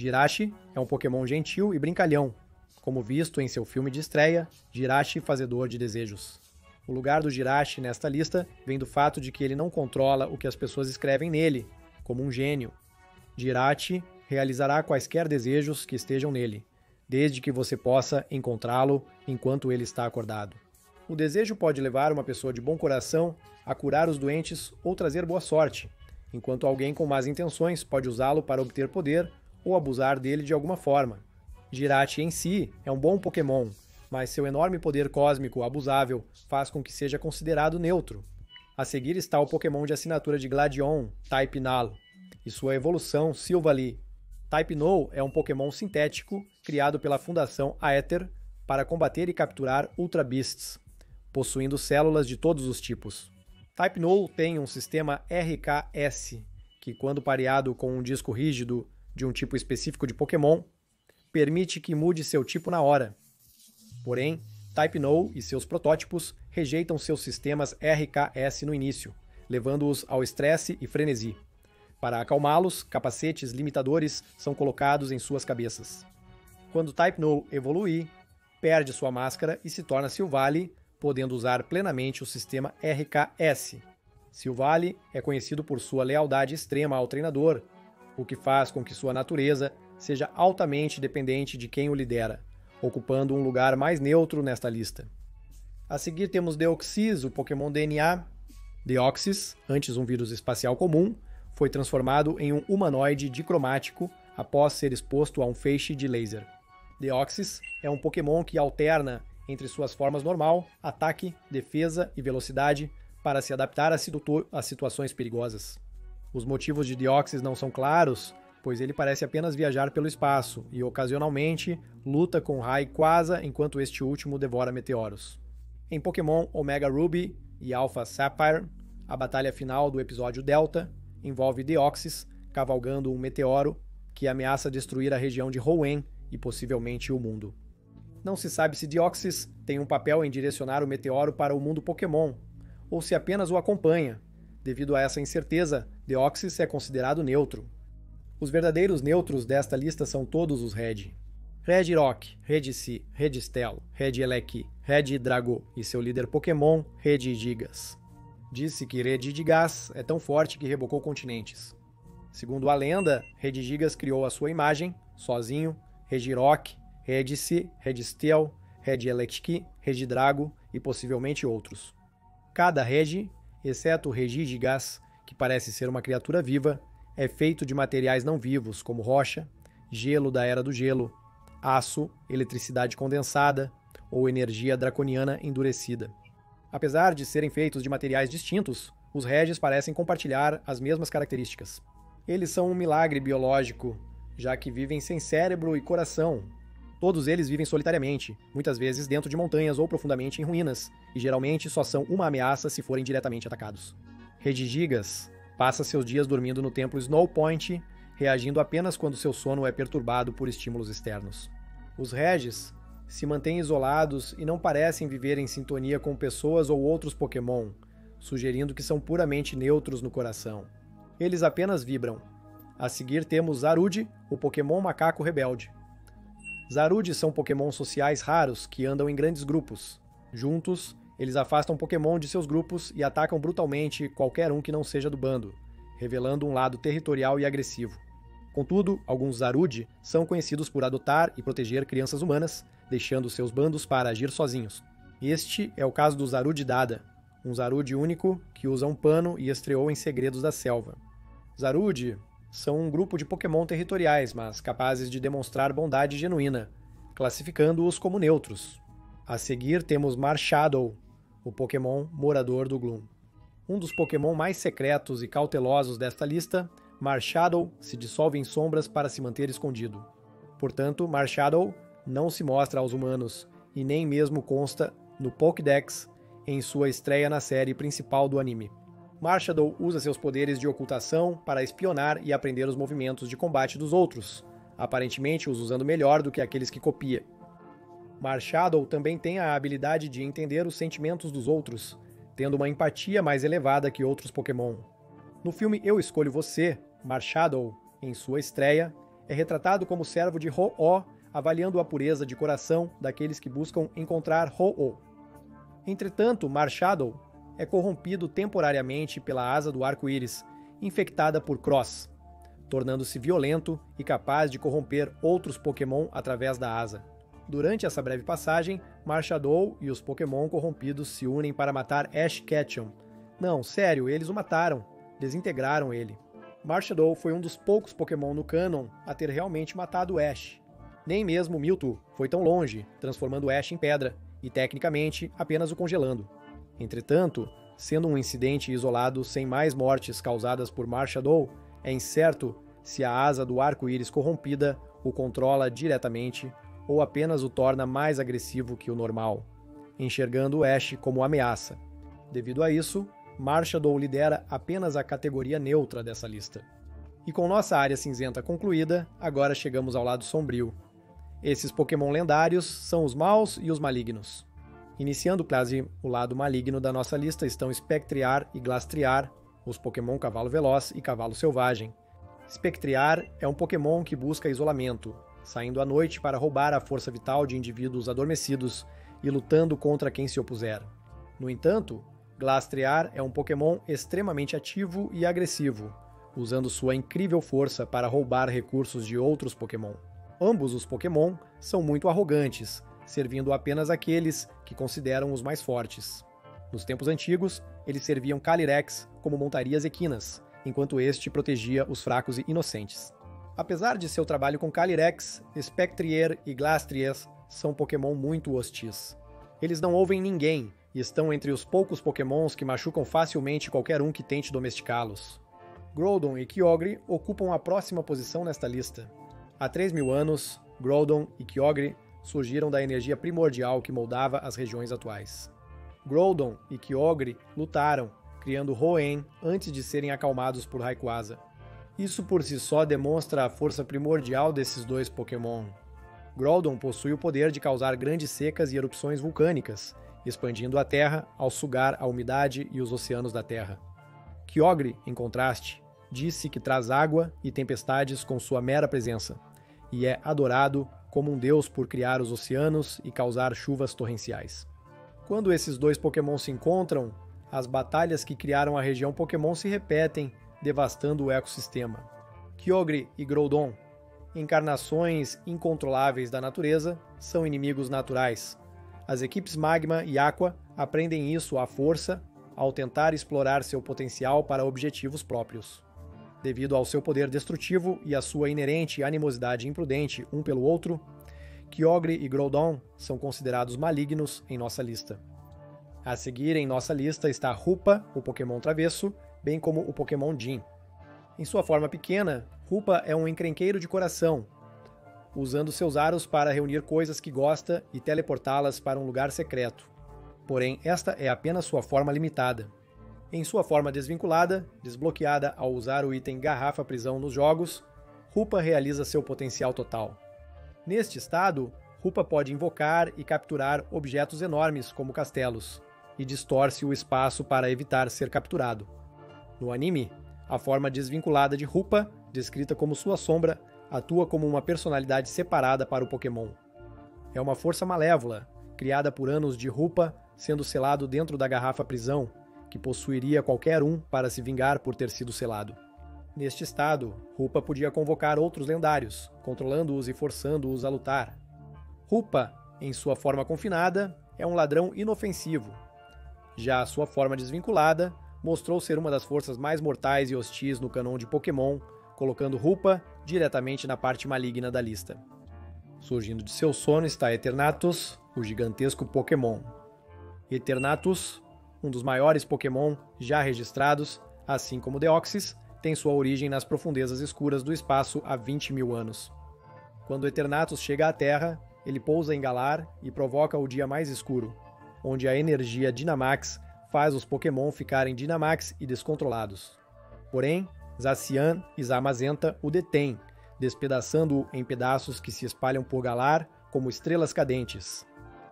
Jirachi é um Pokémon gentil e brincalhão, como visto em seu filme de estreia, Jirachi Fazedor de Desejos. O lugar do Jirachi nesta lista vem do fato de que ele não controla o que as pessoas escrevem nele, como um gênio. Jirachi realizará quaisquer desejos que estejam nele, desde que você possa encontrá-lo enquanto ele está acordado. O desejo pode levar uma pessoa de bom coração a curar os doentes ou trazer boa sorte, enquanto alguém com más intenções pode usá-lo para obter poder ou abusar dele de alguma forma. Jirachi em si é um bom Pokémon, mas seu enorme poder cósmico abusável faz com que seja considerado neutro. A seguir está o Pokémon de assinatura de Gladion, Type Null, e sua evolução Silvally. Type Null é um Pokémon sintético criado pela Fundação Aether para combater e capturar Ultra Beasts, possuindo células de todos os tipos. Type Null tem um sistema RKS, que quando pareado com um disco rígido de um tipo específico de Pokémon, permite que mude seu tipo na hora. Porém, Type Null e seus protótipos rejeitam seus sistemas RKS no início, levando-os ao estresse e frenesi. Para acalmá-los, capacetes limitadores são colocados em suas cabeças. Quando Type Null evoluir, perde sua máscara e se torna Silvally, podendo usar plenamente o sistema RKS. Silvally é conhecido por sua lealdade extrema ao treinador, o que faz com que sua natureza seja altamente dependente de quem o lidera, ocupando um lugar mais neutro nesta lista. A seguir temos Deoxys, o Pokémon DNA. Deoxys, antes um vírus espacial comum, foi transformado em um humanoide dicromático após ser exposto a um feixe de laser. Deoxys é um Pokémon que alterna entre suas formas normal, ataque, defesa e velocidade para se adaptar a situações perigosas. Os motivos de Deoxys não são claros, pois ele parece apenas viajar pelo espaço e, ocasionalmente, luta com Rayquaza enquanto este último devora meteoros. Em Pokémon Omega Ruby e Alpha Sapphire, a batalha final do episódio Delta envolve Deoxys cavalgando um meteoro que ameaça destruir a região de Hoenn e possivelmente o mundo. Não se sabe se Deoxys tem um papel em direcionar o meteoro para o mundo Pokémon, ou se apenas o acompanha. Devido a essa incerteza, Deoxys é considerado neutro. Os verdadeiros neutros desta lista são todos os Red. Regirock, Regicy, Registeel, Regieleki, Regidrago e seu líder Pokémon, Regigigas. Disse que Regigigas é tão forte que rebocou continentes. Segundo a lenda, Regigigas criou a sua imagem, sozinho, Regirock, Regicy, Registeel, Regieleki, Regidrago e possivelmente outros. Cada Regi, exceto Regigigas, que parece ser uma criatura viva, é feito de materiais não vivos, como rocha, gelo da Era do Gelo, aço, eletricidade condensada ou energia draconiana endurecida. Apesar de serem feitos de materiais distintos, os Regis parecem compartilhar as mesmas características. Eles são um milagre biológico, já que vivem sem cérebro e coração. Todos eles vivem solitariamente, muitas vezes dentro de montanhas ou profundamente em ruínas, e geralmente só são uma ameaça se forem diretamente atacados. Regigigas passa seus dias dormindo no templo Snow Point, reagindo apenas quando seu sono é perturbado por estímulos externos. Os Regis se mantêm isolados e não parecem viver em sintonia com pessoas ou outros Pokémon, sugerindo que são puramente neutros no coração. Eles apenas vibram. A seguir temos Zarude, o Pokémon Macaco Rebelde. Zarude são Pokémon sociais raros que andam em grandes grupos. Juntos, eles afastam Pokémon de seus grupos e atacam brutalmente qualquer um que não seja do bando, revelando um lado territorial e agressivo. Contudo, alguns Zarude são conhecidos por adotar e proteger crianças humanas, deixando seus bandos para agir sozinhos. Este é o caso do Zarude Dada, um Zarude único que usa um pano e estreou em Segredos da Selva. Zarude são um grupo de Pokémon territoriais, mas capazes de demonstrar bondade genuína, classificando-os como neutros. A seguir temos Marshadow, o Pokémon morador do Gloom. Um dos Pokémon mais secretos e cautelosos desta lista, Marshadow se dissolve em sombras para se manter escondido. Portanto, Marshadow não se mostra aos humanos e nem mesmo consta no Pokédex em sua estreia na série principal do anime. Marshadow usa seus poderes de ocultação para espionar e aprender os movimentos de combate dos outros, aparentemente os usando melhor do que aqueles que copia. Marshadow também tem a habilidade de entender os sentimentos dos outros, tendo uma empatia mais elevada que outros Pokémon. No filme Eu Escolho Você, Marshadow, em sua estreia, é retratado como servo de Ho-Oh, avaliando a pureza de coração daqueles que buscam encontrar Ho-Oh. Entretanto, Marshadow é corrompido temporariamente pela asa do arco-íris, infectada por Cross, tornando-se violento e capaz de corromper outros Pokémon através da asa. Durante essa breve passagem, Marshadow e os Pokémon corrompidos se unem para matar Ash Ketchum. Não, sério, eles o mataram. Desintegraram ele. Marshadow foi um dos poucos Pokémon no canon a ter realmente matado Ash. Nem mesmo Mewtwo foi tão longe, transformando Ash em pedra, e tecnicamente apenas o congelando. Entretanto, sendo um incidente isolado sem mais mortes causadas por Marshadow, é incerto se a asa do arco-íris corrompida o controla diretamente ou apenas o torna mais agressivo que o normal, enxergando Ash como ameaça. Devido a isso, Marshadow lidera apenas a categoria neutra dessa lista. E com nossa área cinzenta concluída, agora chegamos ao lado sombrio. Esses Pokémon lendários são os maus e os malignos. Iniciando quase o lado maligno da nossa lista estão Spectriar e Glastriar, os Pokémon Cavalo Veloz e Cavalo Selvagem. Spectriar é um Pokémon que busca isolamento, saindo à noite para roubar a força vital de indivíduos adormecidos e lutando contra quem se opuser. No entanto, Glastriar é um Pokémon extremamente ativo e agressivo, usando sua incrível força para roubar recursos de outros Pokémon. Ambos os Pokémon são muito arrogantes, servindo apenas aqueles que consideram os mais fortes. Nos tempos antigos, eles serviam Calyrex como montarias equinas, enquanto este protegia os fracos e inocentes. Apesar de seu trabalho com Calyrex, Spectrier e Glastrier são Pokémon muito hostis. Eles não ouvem ninguém e estão entre os poucos Pokémons que machucam facilmente qualquer um que tente domesticá-los. Groudon e Kyogre ocupam a próxima posição nesta lista. Há 3.000 anos, Groudon e Kyogre surgiram da energia primordial que moldava as regiões atuais. Groudon e Kyogre lutaram, criando Hoenn antes de serem acalmados por Rayquaza. Isso por si só demonstra a força primordial desses dois Pokémon. Groudon possui o poder de causar grandes secas e erupções vulcânicas, expandindo a Terra ao sugar a umidade e os oceanos da Terra. Kyogre, em contraste, disse que traz água e tempestades com sua mera presença, e é adorado como um deus por criar os oceanos e causar chuvas torrenciais. Quando esses dois Pokémon se encontram, as batalhas que criaram a região Pokémon se repetem, devastando o ecossistema. Kyogre e Groudon, encarnações incontroláveis da natureza, são inimigos naturais. As equipes Magma e Aqua aprendem isso à força ao tentar explorar seu potencial para objetivos próprios. Devido ao seu poder destrutivo e à sua inerente animosidade imprudente um pelo outro, Kyogre e Groudon são considerados malignos em nossa lista. A seguir em nossa lista está Hoopa, o Pokémon travesso, bem como o Pokémon Jin. Em sua forma pequena, Hoopa é um encrenqueiro de coração, usando seus aros para reunir coisas que gosta e teleportá-las para um lugar secreto. Porém, esta é apenas sua forma limitada. Em sua forma desvinculada, desbloqueada ao usar o item Garrafa Prisão nos jogos, Hoopa realiza seu potencial total. Neste estado, Hoopa pode invocar e capturar objetos enormes como castelos, e distorce o espaço para evitar ser capturado. No anime, a forma desvinculada de Hoopa, descrita como sua sombra, atua como uma personalidade separada para o Pokémon. É uma força malévola, criada por anos de Hoopa, sendo selado dentro da Garrafa Prisão, que possuiria qualquer um para se vingar por ter sido selado. Neste estado, Hoopa podia convocar outros lendários, controlando-os e forçando-os a lutar. Hoopa, em sua forma confinada, é um ladrão inofensivo. Já a sua forma desvinculada mostrou ser uma das forças mais mortais e hostis no canon de Pokémon, colocando Hoopa diretamente na parte maligna da lista. Surgindo de seu sono está Eternatus, o gigantesco Pokémon. Eternatus, um dos maiores Pokémon já registrados, assim como Deoxys, tem sua origem nas profundezas escuras do espaço há 20 mil anos. Quando Eternatus chega à Terra, ele pousa em Galar e provoca o dia mais escuro, onde a energia Dynamax faz os Pokémon ficarem Dynamax e descontrolados. Porém, Zacian e Zamazenta o detêm, despedaçando-o em pedaços que se espalham por Galar como estrelas cadentes.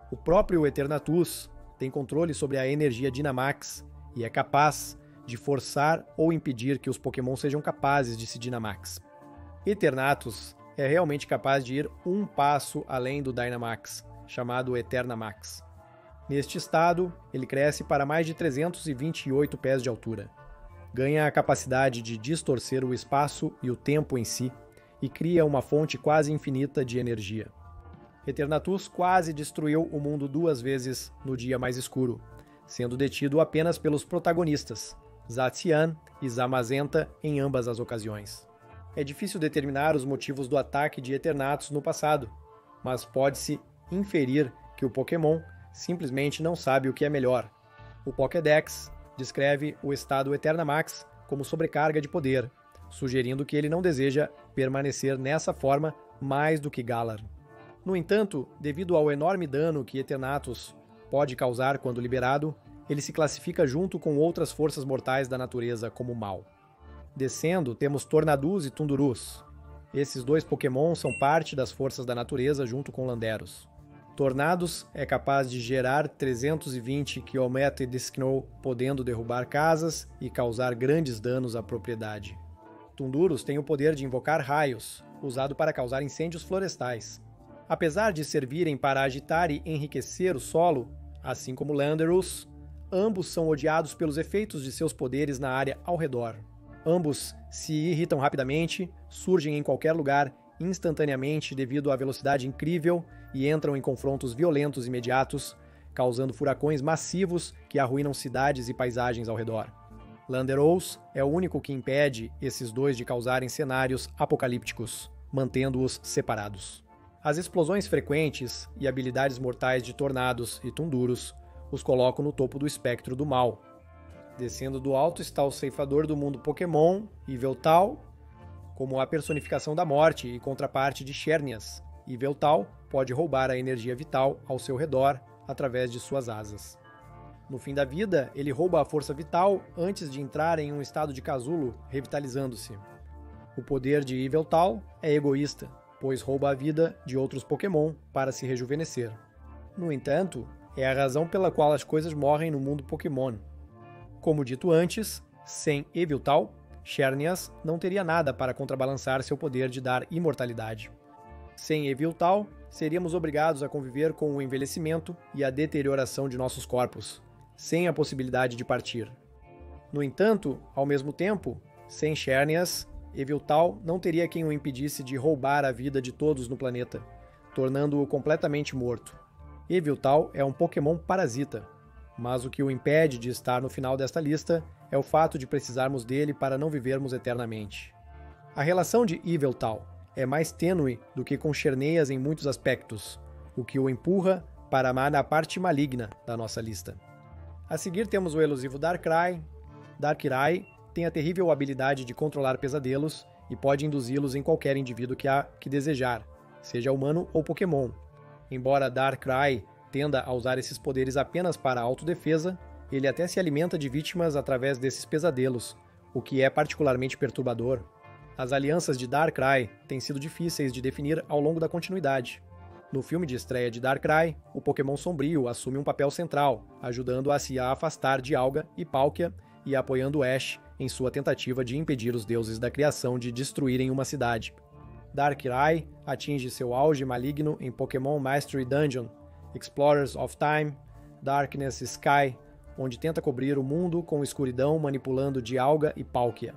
O próprio Eternatus tem controle sobre a energia Dynamax e é capaz de forçar ou impedir que os Pokémon sejam capazes de se Dynamax. Eternatus é realmente capaz de ir um passo além do Dynamax, chamado Eternamax. Neste estado, ele cresce para mais de 328 pés de altura. Ganha a capacidade de distorcer o espaço e o tempo em si, e cria uma fonte quase infinita de energia. Eternatus quase destruiu o mundo 2 vezes no dia mais escuro, sendo detido apenas pelos protagonistas, Zacian e Zamazenta, em ambas as ocasiões. É difícil determinar os motivos do ataque de Eternatus no passado, mas pode-se inferir que o Pokémon simplesmente não sabe o que é melhor. O Pokédex descreve o estado Eternamax como sobrecarga de poder, sugerindo que ele não deseja permanecer nessa forma mais do que Galar. No entanto, devido ao enorme dano que Eternatus pode causar quando liberado, ele se classifica junto com outras forças mortais da natureza como mal. Descendo, temos Tornadus e Tundurus. Esses dois Pokémon são parte das forças da natureza junto com Landeros. Tornadus é capaz de gerar 320 km de Snow, podendo derrubar casas e causar grandes danos à propriedade. Tundurus tem o poder de invocar raios, usado para causar incêndios florestais. Apesar de servirem para agitar e enriquecer o solo, assim como Landorus, ambos são odiados pelos efeitos de seus poderes na área ao redor. Ambos se irritam rapidamente, surgem em qualquer lugar instantaneamente devido à velocidade incrível e entram em confrontos violentos imediatos, causando furacões massivos que arruinam cidades e paisagens ao redor. Landorus é o único que impede esses dois de causarem cenários apocalípticos, mantendo-os separados. As explosões frequentes e habilidades mortais de Tornados e Tundurus os colocam no topo do espectro do mal. Descendo do alto está o ceifador do mundo Pokémon, Yveltal, como a personificação da morte e contraparte de Xerneas. Yveltal pode roubar a energia vital ao seu redor através de suas asas. No fim da vida, ele rouba a força vital antes de entrar em um estado de casulo, revitalizando-se. O poder de Yveltal é egoísta, pois rouba a vida de outros Pokémon para se rejuvenescer. No entanto, é a razão pela qual as coisas morrem no mundo Pokémon. Como dito antes, sem Yveltal, Xerneas não teria nada para contrabalançar seu poder de dar imortalidade. Sem Yveltal, seríamos obrigados a conviver com o envelhecimento e a deterioração de nossos corpos, sem a possibilidade de partir. No entanto, ao mesmo tempo, sem Xerneas, Yveltal não teria quem o impedisse de roubar a vida de todos no planeta, tornando-o completamente morto. Yveltal é um Pokémon parasita, mas o que o impede de estar no final desta lista é o fato de precisarmos dele para não vivermos eternamente. A relação de Yveltal é mais tênue do que com Xerneas em muitos aspectos, o que o empurra para a parte maligna da nossa lista. A seguir temos o elusivo Darkrai. Darkrai tem a terrível habilidade de controlar pesadelos e pode induzi-los em qualquer indivíduo que desejar, seja humano ou Pokémon. Embora Darkrai tenda a usar esses poderes apenas para autodefesa, ele até se alimenta de vítimas através desses pesadelos, o que é particularmente perturbador. As alianças de Darkrai têm sido difíceis de definir ao longo da continuidade. No filme de estreia de Darkrai, o Pokémon Sombrio assume um papel central, ajudando a se afastar de Alga e Palkia e apoiando Ash em sua tentativa de impedir os deuses da criação de destruírem uma cidade. Darkrai atinge seu auge maligno em Pokémon Mastery Dungeon, Explorers of Time, Darkness Sky, onde tenta cobrir o mundo com escuridão manipulando Dialga e Palkia.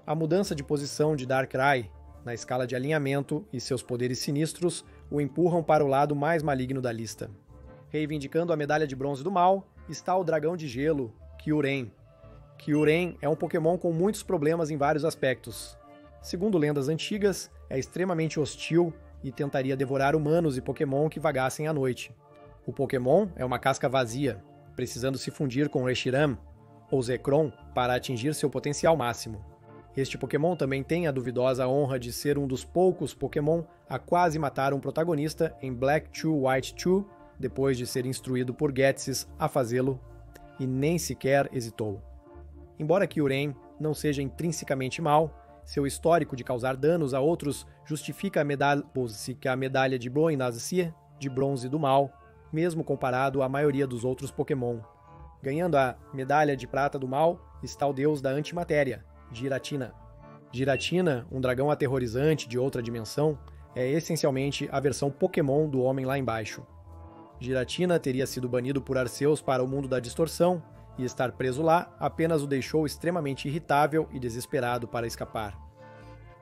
A mudança de posição de Darkrai na escala de alinhamento e seus poderes sinistros o empurram para o lado mais maligno da lista. Reivindicando a medalha de bronze do mal está o dragão de gelo, Kyurem. Kyurem é um Pokémon com muitos problemas em vários aspectos. Segundo lendas antigas, é extremamente hostil e tentaria devorar humanos e Pokémon que vagassem à noite. O Pokémon é uma casca vazia, precisando se fundir com Reshiram ou Zekrom para atingir seu potencial máximo. Este Pokémon também tem a duvidosa honra de ser um dos poucos Pokémon a quase matar um protagonista em Black 2 White 2, depois de ser instruído por Ghetsis a fazê-lo, e nem sequer hesitou. Embora Kyurem não seja intrinsecamente mal, seu histórico de causar danos a outros justifica a medalha de Bloinazir, de bronze do mal, mesmo comparado à maioria dos outros Pokémon. Ganhando a medalha de prata do mal está o deus da antimatéria, Giratina. Giratina, um dragão aterrorizante de outra dimensão, é essencialmente a versão Pokémon do homem lá embaixo. Giratina teria sido banido por Arceus para o mundo da distorção, e estar preso lá apenas o deixou extremamente irritável e desesperado para escapar.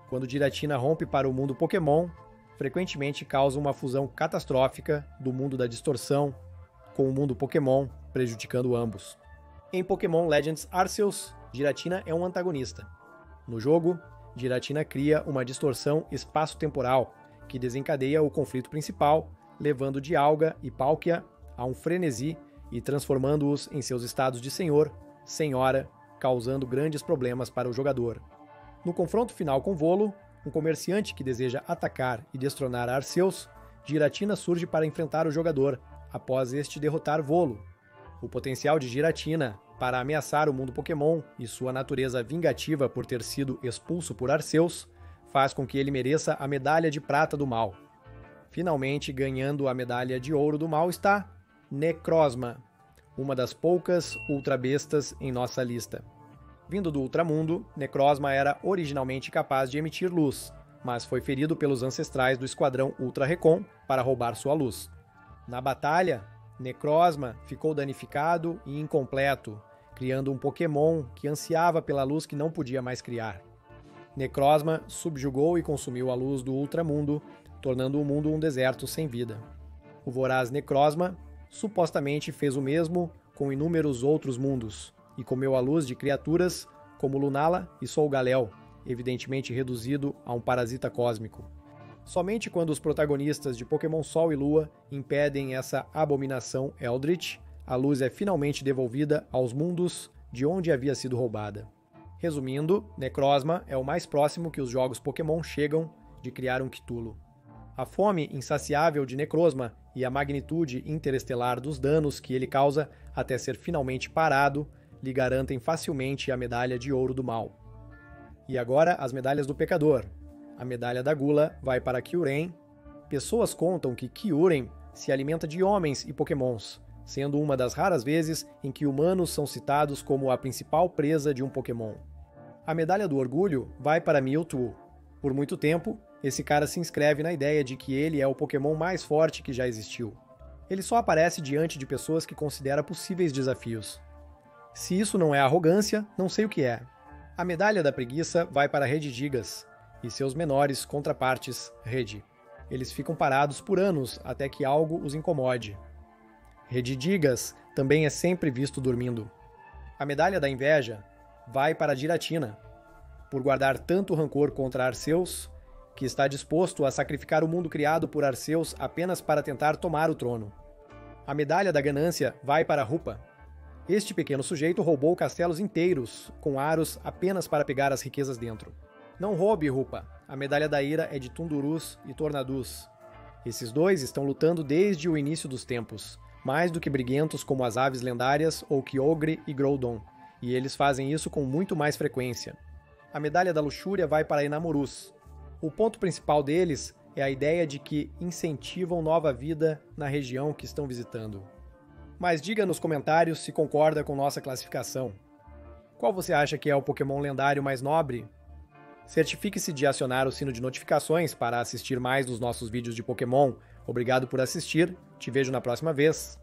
Quando Giratina rompe para o mundo Pokémon, frequentemente causa uma fusão catastrófica do mundo da distorção com o mundo Pokémon, prejudicando ambos. Em Pokémon Legends Arceus, Giratina é um antagonista. No jogo, Giratina cria uma distorção espaço-temporal que desencadeia o conflito principal, levando Dialga e Palkia a um frenesi e transformando-os em seus estados de senhor, senhora, causando grandes problemas para o jogador. No confronto final com Volo, um comerciante que deseja atacar e destronar Arceus, Giratina surge para enfrentar o jogador, após este derrotar Volo. O potencial de Giratina para ameaçar o mundo Pokémon e sua natureza vingativa por ter sido expulso por Arceus faz com que ele mereça a medalha de prata do mal. Finalmente, ganhando a medalha de ouro do mal está Necrozma, uma das poucas ultrabestas em nossa lista. Vindo do Ultramundo, Necrozma era originalmente capaz de emitir luz, mas foi ferido pelos ancestrais do Esquadrão Ultra Recon para roubar sua luz. Na batalha, Necrozma ficou danificado e incompleto, criando um Pokémon que ansiava pela luz que não podia mais criar. Necrozma subjugou e consumiu a luz do Ultramundo, tornando o mundo um deserto sem vida. O voraz Necrozma supostamente fez o mesmo com inúmeros outros mundos, e comeu a luz de criaturas como Lunala e Solgaleo, evidentemente reduzido a um parasita cósmico. Somente quando os protagonistas de Pokémon Sol e Lua impedem essa abominação Eldritch, a luz é finalmente devolvida aos mundos de onde havia sido roubada. Resumindo, Necrozma é o mais próximo que os jogos Pokémon chegam de criar um Cthulhu. A fome insaciável de Necrozma e a magnitude interestelar dos danos que ele causa até ser finalmente parado lhe garantem facilmente a medalha de ouro do mal. E agora as medalhas do pecador. A medalha da gula vai para Kyurem. Pessoas contam que Kyurem se alimenta de homens e Pokémons, sendo uma das raras vezes em que humanos são citados como a principal presa de um Pokémon. A medalha do orgulho vai para Mewtwo. Por muito tempo, esse cara se inscreve na ideia de que ele é o Pokémon mais forte que já existiu. Ele só aparece diante de pessoas que considera possíveis desafios. Se isso não é arrogância, não sei o que é. A medalha da preguiça vai para Regigigas e seus menores contrapartes Regi. Eles ficam parados por anos até que algo os incomode. Regigigas também é sempre visto dormindo. A medalha da inveja vai para Giratina, por guardar tanto rancor contra Arceus, que está disposto a sacrificar o mundo criado por Arceus apenas para tentar tomar o trono. A medalha da ganância vai para Rupa. Este pequeno sujeito roubou castelos inteiros, com aros apenas para pegar as riquezas dentro. Não roube, Rupa. A medalha da ira é de Tundurus e Tornadus. Esses dois estão lutando desde o início dos tempos, mais do que briguentos como as aves lendárias ou Kyogre e Groudon, e eles fazem isso com muito mais frequência. A medalha da luxúria vai para Enamorus. O ponto principal deles é a ideia de que incentivam nova vida na região que estão visitando. Mas diga nos comentários se concorda com nossa classificação. Qual você acha que é o Pokémon lendário mais nobre? Certifique-se de acionar o sino de notificações para assistir mais dos nossos vídeos de Pokémon. Obrigado por assistir, te vejo na próxima vez.